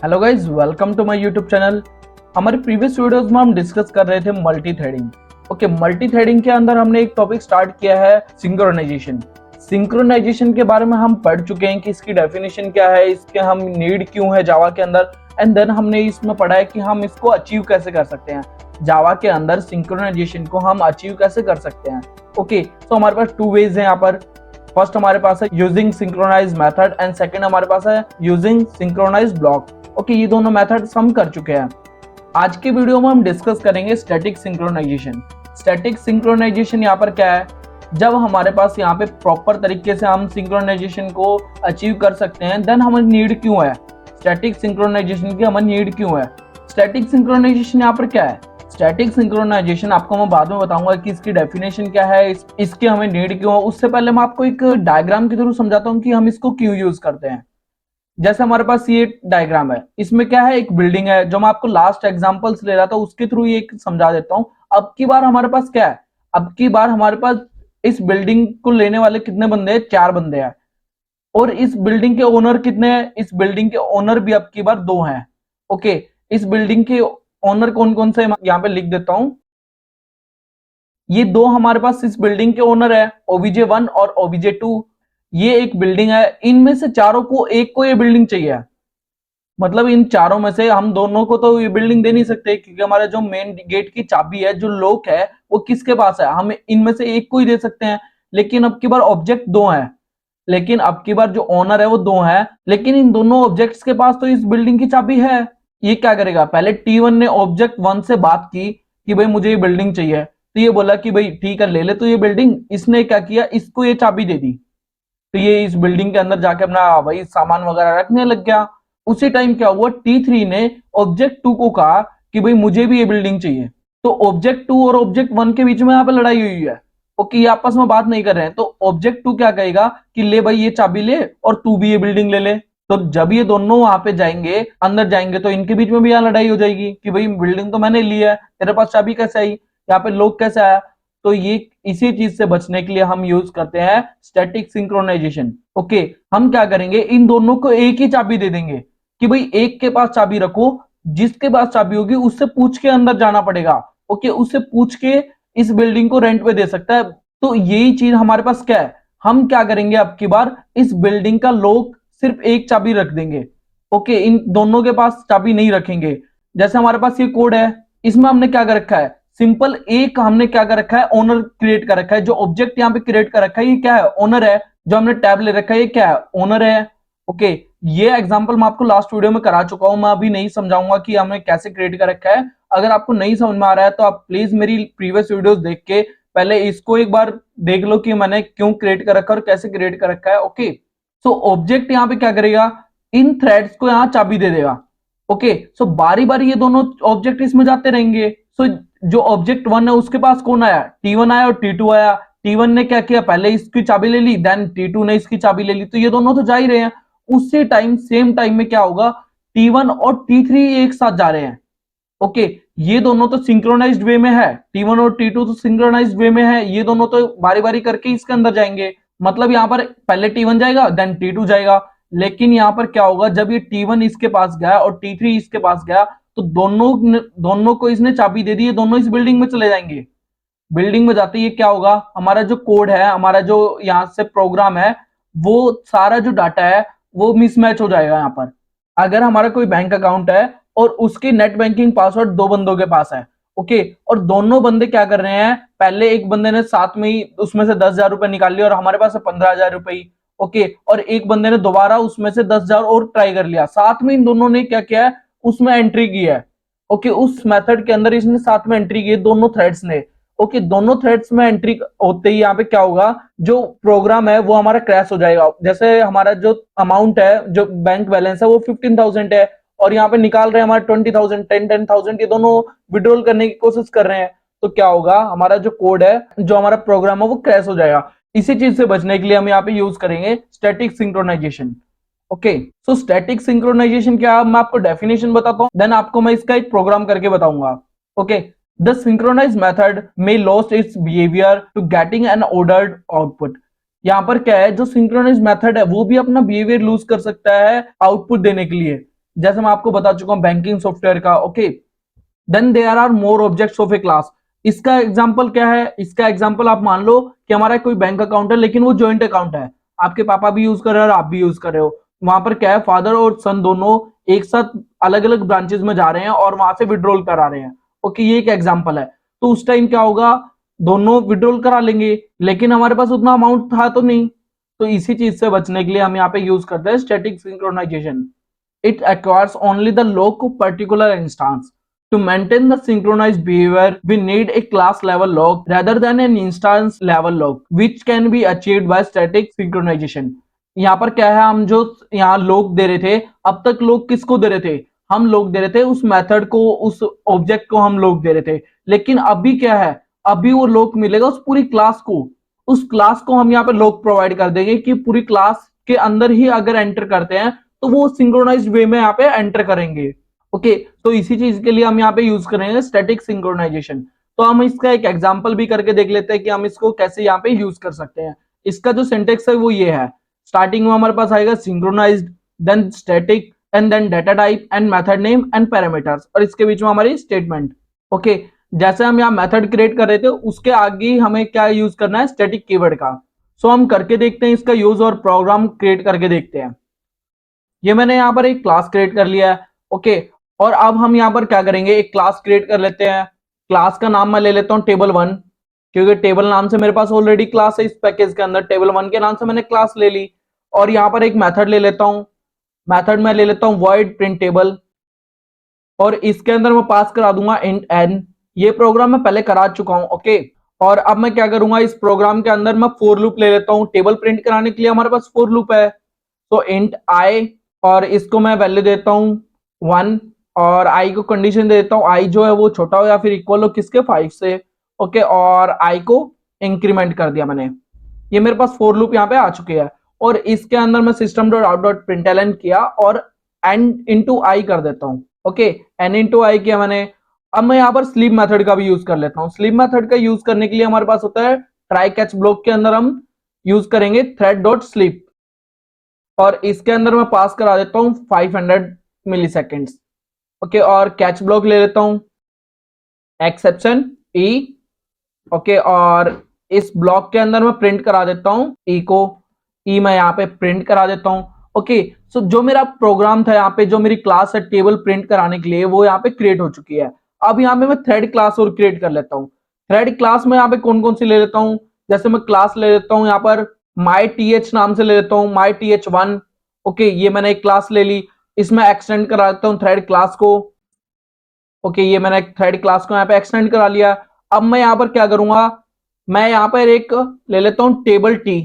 Hello guys, welcome to my YouTube channel. हमारे previous videos में हम डिस्कस कर रहे थे multi threading. Okay, multi threading के अंदर हमने एक टॉपिक स्टार्ट किया है सिंक्रोनाइजेशन। सिंक्रोनाइजेशन के बारे में हम पढ़ चुके हैं कि इसकी डेफिनेशन क्या है, इसके हम नीड क्यों है जावा के अंदर, एंड देन हमने इसमें पढ़ा है कि हम इसको अचीव कैसे कर सकते हैं। जावा के अंदर सिंक्रोनाइजेशन को हम अचीव कैसे कर सकते हैं। ओके, तो हमारे पास टू वेज हैं यहाँ पर। फर्स्ट हमारे पास है using synchronise method and second हमारे पास है यूजिंग सिंक्रोनाइज ब्लॉक। ओके, ये दोनों मेथड्स हम कर चुके हैं। आज के वीडियो में हम डिस्कस करेंगे स्टैटिक सिंक्रोनाइजेशन। स्टैटिक सिंक्रोनाइजेशन यहाँ पर क्या है, जब हमारे पास यहाँ पे प्रॉपर तरीके से हम सिंक्रोनाइजेशन को अचीव कर सकते हैं, देन हमें नीड क्यों है स्टैटिक सिंक्रोनाइजेशन की, हमें नीड क्यों है। स्टैटिक सिंक्रोनाइजेशन यहाँ पर क्या है, स्टैटिक सिंक्रोनाइजेशन आपको मैं बाद में बताऊंगा कि इसकी डेफिनेशन क्या है, इसके हमें नीड क्यों है। उससे पहले मैं आपको एक डायग्राम के थ्रू समझाता हूँ कि हम इसको क्यों यूज करते हैं। जैसे हमारे पास ये डायग्राम है, इसमें क्या है, एक बिल्डिंग है जो मैं आपको लास्ट एग्जांपल्स ले रहा था उसके थ्रू ये समझा देता हूँ। अब की बार हमारे पास क्या है, अब की बार हमारे पास इस बिल्डिंग को लेने वाले कितने बंदे हैं, 4 बंदे हैं। और इस बिल्डिंग के ओनर कितने हैं, इस बिल्डिंग के ओनर भी अब की बार 2 हैं। ओके, इस बिल्डिंग के ओनर कौन कौन से यहाँ पे लिख देता हूं। ये 2 हमारे पास इस बिल्डिंग के ओनर है, OBJ1 और OBJ2। ये एक बिल्डिंग है, इनमें से चारों को एक को ये बिल्डिंग चाहिए। मतलब इन चारों में से हम दोनों को तो ये बिल्डिंग दे नहीं सकते, क्योंकि हमारा जो मेन गेट की चाबी है, जो लॉक है, वो किसके पास है, हम इनमें से एक को ही दे सकते हैं। लेकिन अब की बार ऑब्जेक्ट 2 है, लेकिन अब की बार जो ओनर है वो 2 है, लेकिन इन दोनों ऑब्जेक्ट्स के पास तो इस बिल्डिंग की चाबी है। ये क्या करेगा, पहले T1 ने ऑब्जेक्ट 1 से बात की कि भाई मुझे ये बिल्डिंग चाहिए, तो ये बोला कि भाई ठीक है ले ले तो ये बिल्डिंग। इसने क्या किया, इसको ये चाबी दे दी, तो ये इस बिल्डिंग के अंदर जाके अपना भाई सामान वगैरह रखने लग गया। उसी टाइम क्या हुआ, T3 ने ऑब्जेक्ट 2 को कहा कि भाई मुझे भी ये बिल्डिंग चाहिए। तो ऑब्जेक्ट 2 और ऑब्जेक्ट 1 के बीच में यहाँ पे लड़ाई हुई है। ओके, ये आपस में बात नहीं कर रहे हैं, तो ऑब्जेक्ट 2 क्या कहेगा कि ले भाई ये चाबी ले और तू भी ये बिल्डिंग ले ले। तो जब ये दोनों वहां पे जाएंगे, अंदर जाएंगे, तो इनके बीच में भी यहाँ लड़ाई हो जाएगी कि भाई बिल्डिंग तो मैंने ली है, तेरे पास चाबी कैसे आई, यहाँ पे लोग कैसे आया। तो ये इसी चीज से बचने के लिए हम यूज करते हैं स्टैटिक सिंक्रोनाइजेशन। ओके, हम क्या करेंगे, इन दोनों को एक ही चाबी दे देंगे कि भाई एक के पास चाबी रखो, जिसके पास चाबी होगी उससे पूछ के अंदर जाना पड़ेगा। ओके, उससे पूछ के इस बिल्डिंग को रेंट पे दे सकता है। तो यही चीज हमारे पास क्या है, हम क्या करेंगे, अब की बार इस बिल्डिंग का लॉक सिर्फ एक चाबी रख देंगे। ओके, इन दोनों के पास चाबी नहीं रखेंगे। जैसे हमारे पास ये कोड है, इसमें हमने क्या कर रखा है, सिंपल एक हमने क्या कर रखा है, ओनर क्रिएट कर रखा है। जो ऑब्जेक्ट यहाँ पे क्रिएट कर रखा है ये क्या है, ओनर है। जो हमने टैब ले रखा है ये क्या है, ओनर है। ओके, ये एग्जांपल मैं आपको लास्ट वीडियो में करा चुका हूं, मैं अभी नहीं समझाऊंगा कि हमने कैसे क्रिएट कर रखा है। अगर आपको नहीं समझ में आ रहा है तो आप प्लीज मेरी प्रीवियस वीडियोस देख के पहले इसको एक बार देख लो कि मैंने क्यों क्रिएट कर रखा है और कैसे क्रिएट कर रखा है। ओके, सो ऑब्जेक्ट यहाँ पे क्या करेगा, इन थ्रेड्स को यहाँ चाबी दे देगा। ओके, सो बारी बारी ये दोनों ऑब्जेक्ट इसमें जाते रहेंगे। सो जो ऑब्जेक्ट 1 है उसके पास कौन आया, T1 आया और T2 आया। T1 ने क्या किया, पहले इसकी चाबी ले ली, देन T2 ने इसकी चाबी ले ली, तो ये दोनों तो जा ही रहे हैं। उसी टाइम सेम टाइम में क्या होगा, T1 और T3 एक साथ जा रहे हैं। ओके, ये दोनों तो सिंक्रोनाइज्ड वे में है, T1 और T2 तो सिंक्रोनाइज्ड वे में है, ये दोनों तो बारी बारी करके इसके अंदर जाएंगे। मतलब यहाँ पर पहले T1 जाएगा देन T2 जाएगा। लेकिन यहाँ पर क्या होगा, जब ये T1 इसके पास गया और T3 इसके पास गया, तो दोनों को इसने चाबी दे दी, ये दोनों इस बिल्डिंग में चले जाएंगे। बिल्डिंग में जाते ही क्या होगा, हमारा जो कोड है, हमारा जो यहाँ से प्रोग्राम है, वो सारा जो डाटा है वो मिसमैच हो जाएगा। यहाँ पर अगर हमारा कोई बैंक अकाउंट है और उसके नेट बैंकिंग पासवर्ड 2 बंदों के पास है, ओके, और दोनों बंदे क्या कर रहे हैं, पहले एक बंदे ने साथ में ही उसमें से 10,000 रुपए निकाल लिया और हमारे पास है 15,000 रुपए। ओके, और एक बंदे ने दोबारा उसमें से 10,000 और ट्राई कर लिया, साथ में इन दोनों ने क्या किया है, उसमें एंट्री की है। ओके, उस मेथड के अंदर इसने साथ में एंट्री की है, दोनों थ्रेड्स ने। ओके, दोनों थ्रेड्स में एंट्री होते ही यहाँ पे क्या होगा, जो प्रोग्राम है वो हमारा क्रैश हो जाएगा। जैसे हमारा जो अमाउंट है, जो बैंक बैलेंस है वो 15,000 है, और यहाँ पे निकाल रहे हैं हमारे 20,000, 10,000, ये दोनों विड्रॉल करने की कोशिश कर रहे हैं। तो क्या होगा, हमारा जो कोड है, जो हमारा प्रोग्राम है वो क्रैश हो जाएगा। इसी चीज से बचने के लिए हम यहाँ पे यूज करेंगे static synchronisation. Okay, so static synchronisation क्या, मैं आपको डेफिनेशन बताता हूँ, देन आपको मैं इसका एक प्रोग्राम करके बताऊंगा। ओके, द सिंक्रोनाइज मेथड में lost its behaviour to getting an ordered output. यहाँ पर क्या है, जो सिंक्रोनाइज मेथड है वो भी अपना बिहेवियर लूज कर सकता है आउटपुट देने के लिए। जैसे मैं आपको बता चुका हूँ बैंकिंग सॉफ्टवेयर का, okay. Then there are more objects of a class. इसका एग्जांपल क्या है? इसका एग्जांपल आप मान लो कि हमारा कोई बैंक अकाउंट है, लेकिन वो जॉइंट अकाउंट है, आपके पापा भी यूज कर रहे हो और आप भी यूज कर रहे हो। वहां पर क्या है, फादर और सन दोनों एक साथ अलग अलग ब्रांचेस में जा रहे हैं और वहां से विड्रॉल करा रहे हैं, ओके, ये एक एग्जांपल है। तो उस टाइम क्या होगा, दोनों विड्रॉल करा लेंगे, लेकिन हमारे पास उतना अमाउंट था तो नहीं। तो इसी चीज से बचने के लिए हम यहाँ पे यूज करते हैं static synchronisation. It acquires only the lock of particular instance. To maintain the synchronized behavior, we need a class level lock rather than an instance level lock, which can be achieved by static synchronization. यहाँ पर क्या है, हम जो यहाँ lock दे रहे थे, अब तक लॉक किसको दे रहे थे? हम लॉक दे रहे थे उस मेथड को, उस ऑब्जेक्ट को हम लॉक दे रहे थे। लेकिन अभी क्या है, अभी वो लॉक मिलेगा उस पूरी क्लास को। उस क्लास को हम यहाँ पे लॉक प्रोवाइड कर देंगे कि पूरी क्लास के अंदर ही अगर एंटर करते हैं तो वो सिंक्रोनाइज्ड वे में यहाँ पे एंटर करेंगे, ओके। तो इसी चीज के लिए हम यहाँ पे यूज करेंगे स्टैटिक सिंक्रोनाइजेशन। तो हम इसका एक एग्जांपल भी करके देख लेते हैं कि हम इसको कैसे यहाँ पे यूज कर सकते हैं। इसका जो सिंटेक्स है वो ये है, स्टार्टिंग में हमारे पास आएगा synchronised, then static, and then data type and method name and parameters, और इसके बीच में हमारी स्टेटमेंट, ओके। जैसे हम यहाँ मेथड क्रिएट कर रहे थे, उसके आगे हमें क्या यूज करना है, स्टैटिक कीवर्ड का। सो हम करके देखते हैं इसका यूज और प्रोग्राम क्रिएट करके देखते हैं। ये मैंने यहाँ पर एक क्लास क्रिएट कर लिया है, ओके। और अब हम यहाँ पर क्या करेंगे, एक क्लास क्रिएट कर लेते हैं। क्लास का नाम मैं ले लेता हूँ टेबल वन, क्योंकि टेबल नाम से मेरे पास ऑलरेडी क्लास है इस पैकेज के अंदर, टेबल वन के नाम से मैंने क्लास ले ली। और यहाँ पर एक मेथड ले लेता हूँ, मेथड में ले लेता हूँ वॉइड प्रिंट टेबल, और इसके अंदर मैं पास करा दूंगा इंट एन। ये प्रोग्राम मैं पहले करा चुका हूँ, ओके। और अब मैं क्या करूंगा, इस प्रोग्राम के अंदर मैं फोर लूप ले लेता हूँ। टेबल प्रिंट कराने के लिए हमारे पास फोर लूप है, तो इंट आई, और इसको मैं वैल्यू देता हूँ 1, और आई को कंडीशन दे देता हूँ आई जो है वो छोटा हो या फिर इक्वल हो किसके, 5 से, ओके। और आई को इंक्रीमेंट कर दिया मैंने। ये मेरे पास फोर लूप यहाँ पे आ चुके हैं, और इसके अंदर मैं system dot out dot println किया और एन इंटू आई कर देता हूँ, ओके। एन इंटू आई किया मैंने। अब मैं यहाँ पर स्लीप मेथड का भी यूज कर लेता हूँ। स्लीप मेथड का यूज करने के लिए हमारे पास होता है ट्राई कैच ब्लॉक के अंदर हम यूज करेंगे थ्रेड डॉट स्लीप, और इसके अंदर मैं पास करा देता हूँ 500 मिली सेकेंड्स, ओके। और कैच ब्लॉक ले लेता हूँ एक्सेप्शन ई, ओके। और इस ब्लॉक के अंदर मैं प्रिंट करा देता हूँ ई को, ई मैं यहाँ पे प्रिंट करा देता हूँ, ओके। सो जो मेरा प्रोग्राम था यहाँ पे, जो मेरी क्लास है टेबल प्रिंट कराने के लिए, वो यहाँ पे क्रिएट हो चुकी है। अब यहाँ पे मैं थ्रेड क्लास और क्रिएट कर लेता हूँ। थ्रेड क्लास में यहाँ पे कौन कौन सी ले लेता हूँ, जैसे मैं क्लास ले लेता हूँ यहाँ पर माई टी एच नाम से ले लेता हूँ, माई टी एच वन, ओके। ये मैंने एक क्लास ले ली, इसमें एक्सटेंड करा देता हूँ थ्रेड क्लास को, ओके। ये मैंने थ्रेड क्लास को यहाँ पे एक्सटेंड करा लिया। अब मैं यहाँ पर क्या करूंगा, मैं यहाँ पर एक ले लेता हूँ table T,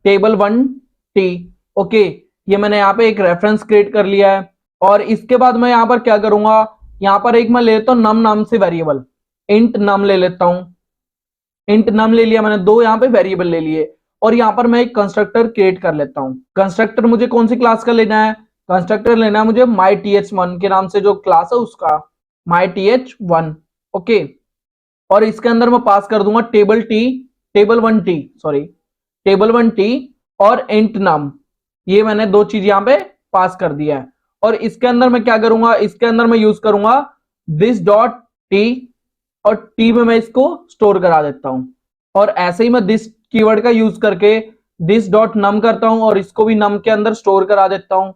table one T, okay. ये मैंने यहाँ पे एक रेफरेंस क्रिएट कर लिया है। और इसके बाद मैं यहाँ पर क्या करूंगा, यहाँ पर एक मैं ले लेता हूँ नम नाम से वेरिएबल, इंट नम ले लेता हूँ। इंट नम ले लिया मैंने, दो यहाँ पे वेरिएबल ले लिए। और यहाँ पर मैं एक कंस्ट्रक्टर क्रिएट कर लेता हूँ। कंस्ट्रक्टर मुझे कौन सी क्लास का लेना है, कंस्ट्रक्टर लेना है मुझे माई टी एच वन के नाम से जो क्लास है उसका, माई टी एच वन, ओके। और इसके अंदर मैं पास कर दूंगा table T, table one T, sorry, table one T और इंट नम। ये मैंने दो चीज यहाँ पे पास कर दिया है। और इसके अंदर मैं क्या करूंगा, इसके अंदर मैं यूज करूंगा दिस डॉट टी, और टी में मैं इसको स्टोर करा देता हूं। और ऐसे ही मैं दिस कीवर्ड का यूज करके दिस डॉट नम करता हूं और इसको भी नम के अंदर स्टोर करा देता हूं,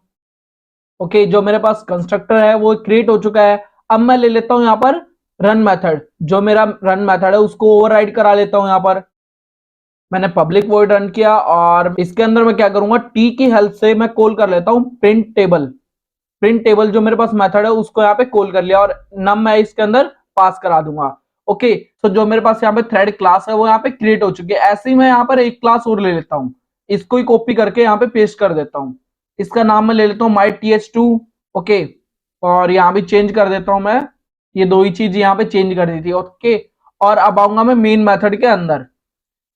ओके। जो मेरे पास कंस्ट्रक्टर है वो क्रिएट हो चुका है। अब मैं ले लेता हूं यहाँ पर रन मेथड, जो मेरा रन मेथड है उसको ओवरराइड करा लेता हूं। यहाँ पर मैंने पब्लिक वॉइड रन किया, और इसके अंदर मैं क्या करूंगा, टी की हेल्प से मैं कॉल कर लेता हूं प्रिंट टेबल। प्रिंट टेबल जो मेरे पास मेथड है उसको यहाँ पे कॉल कर लिया, और नम मैं इसके अंदर पास करा दूंगा, ओके। तो जो मेरे पास यहाँ पे थ्रेड क्लास है वो यहाँ पे क्रिएट हो चुकी है। ऐसे ही मैं यहाँ पर एक क्लास और ले लेता हूँ, इसको ही कॉपी करके यहाँ पे पेस्ट कर देता हूँ। इसका नाम मैं ले लेता हूँ माई टी एच टू, ओके। और यहाँ भी चेंज कर देता हूँ मैं, ये दो ही चीज यहाँ पे चेंज कर दी थी, ओके। और अब आऊंगा मैं मेन मेथड के अंदर।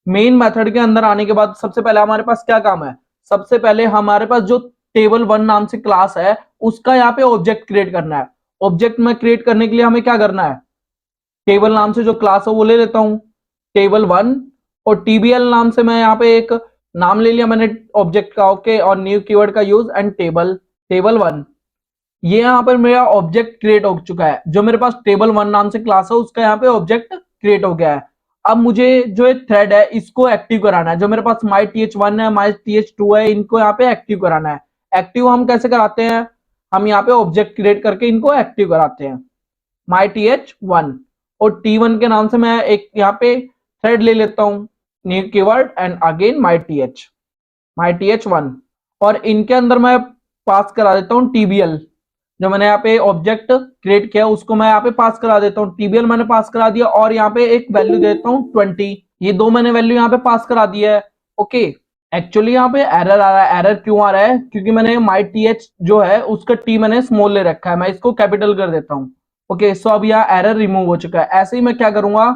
मेन मेथड के अंदर आने के बाद सबसे पहले हमारे पास क्या काम है, सबसे पहले हमारे पास जो टेबल वन नाम से क्लास है उसका यहाँ पे ऑब्जेक्ट क्रिएट करना है। ऑब्जेक्ट में क्रिएट करने के लिए हमें क्या करना है, टेबल नाम से जो क्लास है वो ले लेता हूँ टेबल वन, और टीबीएल नाम से मैं यहाँ पे एक नाम ले लिया मैंने ऑब्जेक्ट का, ओके। और न्यू कीवर्ड का use and table, table one, ये यहाँ पर मेरा ऑब्जेक्ट क्रिएट हो चुका है, जो मेरे पास टेबल 1 नाम से क्लास है उसका यहाँ पे ऑब्जेक्ट क्रिएट हो गया है। अब मुझे जो एक थ्रेड है इसको एक्टिव कराना है, जो मेरे पास myth1 है myth2 है, इनको यहाँ पे एक्टिव कराना है। एक्टिव हम कैसे कराते हैं, हम यहाँ पे ऑब्जेक्ट क्रिएट करके इनको एक्टिव कराते हैं myth1, और t1 के नाम से मैं एक यहाँ पे थ्रेड ले लेता हूँ, new keyword and again myth1, और इनके अंदर मैं पास करा देता हूँ tbl, जो मैंने यहाँ पे ऑब्जेक्ट क्रिएट किया उसको मैं यहाँ पे पास करा देता हूँ, tbl मैंने पास करा दिया, और यहाँ पे एक वैल्यू देता हूँ 20। ये दो मैंने वैल्यू यहाँ पे पास करा दिया है। ओके, एक्चुअली यहाँ पे एरर आ रहा है। एरर क्यों आ रहा है, क्योंकि मैंने myth जो है उसका t मैंने स्मॉल ले रखा है, मैं इसको कैपिटल कर देता हूँ। ओके, सो अब यहाँ एरर रिमूव हो चुका है। ऐसे ही मैं क्या करूंगा,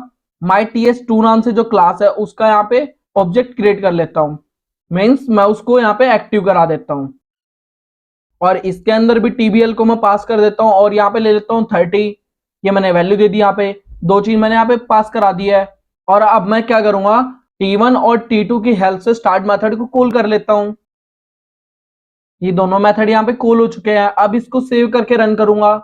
myth2 नाम से जो क्लास है उसका यहाँ पे ऑब्जेक्ट क्रिएट कर लेता हूँ, मीन्स मैं उसको यहाँ पे एक्टिव करा देता हूँ, और इसके अंदर भी tbl को मैं पास कर देता हूँ, और यहाँ पे ले लेता हूँ 30। ये मैंने वैल्यू दे दी, यहाँ पे दो चीज मैंने यहाँ पे पास करा दिया है। और अब मैं क्या करूंगा, t1 और t2 की हेल्प से स्टार्ट मेथड को कॉल कर लेता हूँ। ये दोनों मेथड यहाँ पे कॉल हो चुके हैं। अब इसको सेव करके रन करूंगा,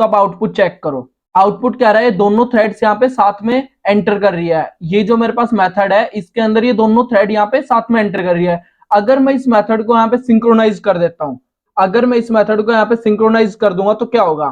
तो अब आउटपुट चेक करो। आउटपुट क्या रहा है, दोनों थ्रेड्स यहाँ पे साथ में एंटर कर रही है। ये जो मेरे पास मेथड है इसके अंदर ये दोनों थ्रेड यहाँ पे साथ में एंटर कर रही है। अगर मैं इस मेथड को यहाँ पे सिंक्रोनाइज कर देता हूँ, अगर मैं इस मेथड को यहाँ पे सिंक्रोनाइज कर दूंगा तो क्या होगा,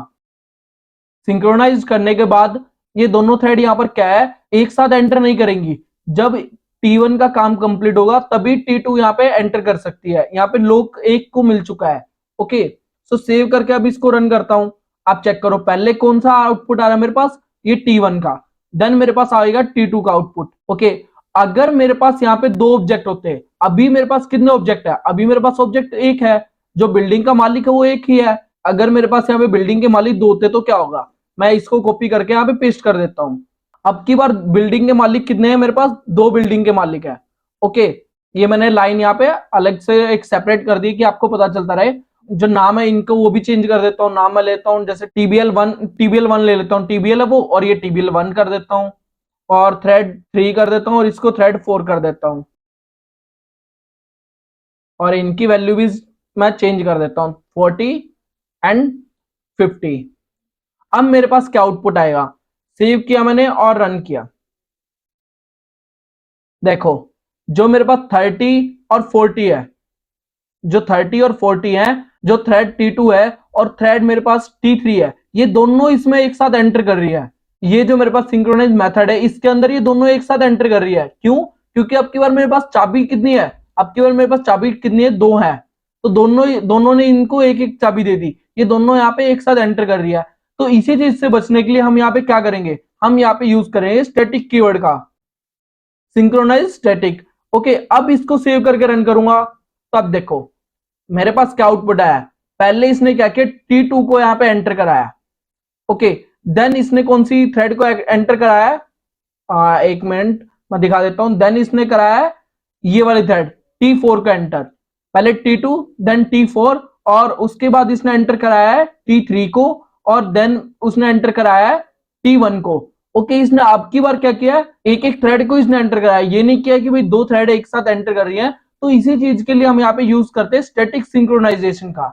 सिंक्रोनाइज करने के बाद ये दोनों थ्रेड यहाँ पर क्या है, एक साथ एंटर नहीं करेंगी। जब T1 का काम कंप्लीट होगा तभी T2 यहाँ पे एंटर कर सकती है। यहाँ पे लॉक एक को मिल चुका है। ओके, सो सेव करके अब इसको रन करता हूं। आप चेक करो पहले कौन सा आउटपुट आ रहा है मेरे पास, ये T1 का, देन मेरे पास आएगा T2 का आउटपुट। ओके, अगर मेरे पास यहाँ पे दो ऑब्जेक्ट होते हैं, अभी मेरे पास कितने ऑब्जेक्ट है, अभी मेरे पास ऑब्जेक्ट एक है, जो बिल्डिंग का मालिक है वो एक ही है। अगर मेरे पास यहाँ पे बिल्डिंग के मालिक दो होते तो क्या होगा, मैं इसको कॉपी करके यहाँ पे पेस्ट कर देता हूँ। अब की बार बिल्डिंग के मालिक कितने हैं, मेरे पास दो बिल्डिंग के मालिक है। ओके, ये मैंने लाइन यहाँ पे अलग से एक सेपरेट कर दी कि आपको पता चलता रहे। जो नाम है इनको वो भी चेंज कर देता हूँ, नाम मैं लेता हूँ जैसे TBL1 ले लेता हूँ, TBL है वो, और ये TBL1 कर देता हूँ, और थ्रेड 3 कर देता हूँ, और इसको थ्रेड 4 कर देता हूँ, और इनकी वैल्यू भी मैं चेंज कर देता हूँ 40 एंड 50। अब मेरे पास क्या आउटपुट आएगा, सेव किया मैंने और रन किया। देखो जो मेरे पास 30 और 40 है, जो 30 और 40 है, जो थ्रेड T2 है और थ्रेड मेरे पास T3 है, ये दोनों इसमें एक साथ एंटर कर रही है। ये जो मेरे पास सिंक्रोनाइज मेथड है इसके अंदर ये दोनों एक साथ एंटर कर रही है। क्यों, क्योंकि अब की बार मेरे पास चाबी कितनी है, अब की बार मेरे पास चाबी कितनी है, दो है, तो दोनों ने इनको एक एक चाबी दे दी, ये दोनों यहाँ पे एक साथ एंटर कर रही है। तो इसी चीज से बचने के लिए हम यहाँ पे क्या करेंगे, हम यहाँ पे यूज करेंगे स्टैटिक कीवर्ड का, सिंक्रोनाइज स्टैटिक। ओके, अब इसको सेव करके रन करूंगा, तो अब देखो मेरे पास क्या आउटपुट आया। पहले इसने क्या किया, T2 को यहाँ पे एंटर कराया। ओके, देन इसने कौन सी थ्रेड को एंटर कराया, एक मिनट मैं दिखा देता हूं। देन इसने कराया ये वाली थ्रेड T4 का एंटर, पहले T2 देन T4, और उसके बाद इसने एंटर कराया है T3 को, और देन उसने एंटर कराया है T1 को। ओके, इसने अब की बार क्या किया, एक एक थ्रेड को इसने एंटर कराया, ये नहीं किया कि भाई दो थ्रेड एक साथ एंटर कर रही है। तो इसी चीज के लिए हम यहाँ पे यूज करते हैं स्टैटिक सिंक्रोनाइजेशन का।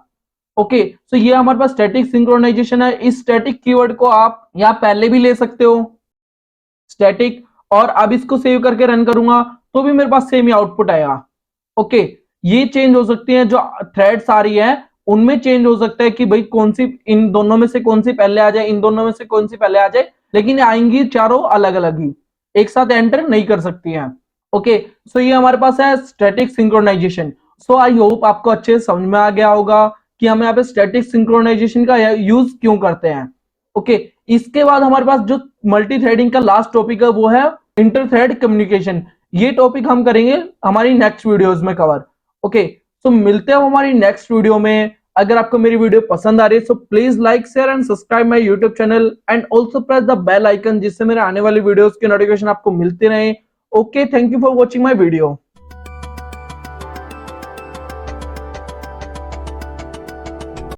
ओके, सो ये हमारे पास स्टैटिक सिंक्रोनाइजेशन है। इस स्टैटिक कीवर्ड को आप यहाँ पहले भी ले सकते हो स्टैटिक, और अब इसको सेव करके रन करूंगा तो भी मेरे पास सेम ही आउटपुट आएगा। ओके, ये चेंज हो सकती है, जो थ्रेड्स आ रही है उनमें चेंज हो सकता है कि भाई कौन सी, इन दोनों में से कौन सी पहले आ जाए, इन दोनों में से कौन सी पहले आ जाए, लेकिन आएंगी चारों अलग अलग ही, एक साथ एंटर नहीं कर सकती हैं। ओके, सो ये हमारे पास है static synchronisation. So I hope आपको अच्छे से समझ में आ गया होगा कि हम यहाँ पे स्टैटिक सिंक्रोनाइजेशन का यूज क्यों करते हैं। ओके, इसके बाद हमारे पास जो मल्टी थ्रेडिंग का लास्ट टॉपिक है वो है इंटर थ्रेड कम्युनिकेशन। ये टॉपिक हम करेंगे हमारी नेक्स्ट वीडियोस में कवर। ओके, सो मिलते हैं हमारी नेक्स्ट वीडियो में। अगर आपको मेरी वीडियो पसंद आ रही है so please like share and subscribe my YouTube channel, and also press the bell icon, जिससे मेरे आने वाली वीडियोस की नोटिफिकेशन आपको मिलते रहे। Okay, thank you for watching my video.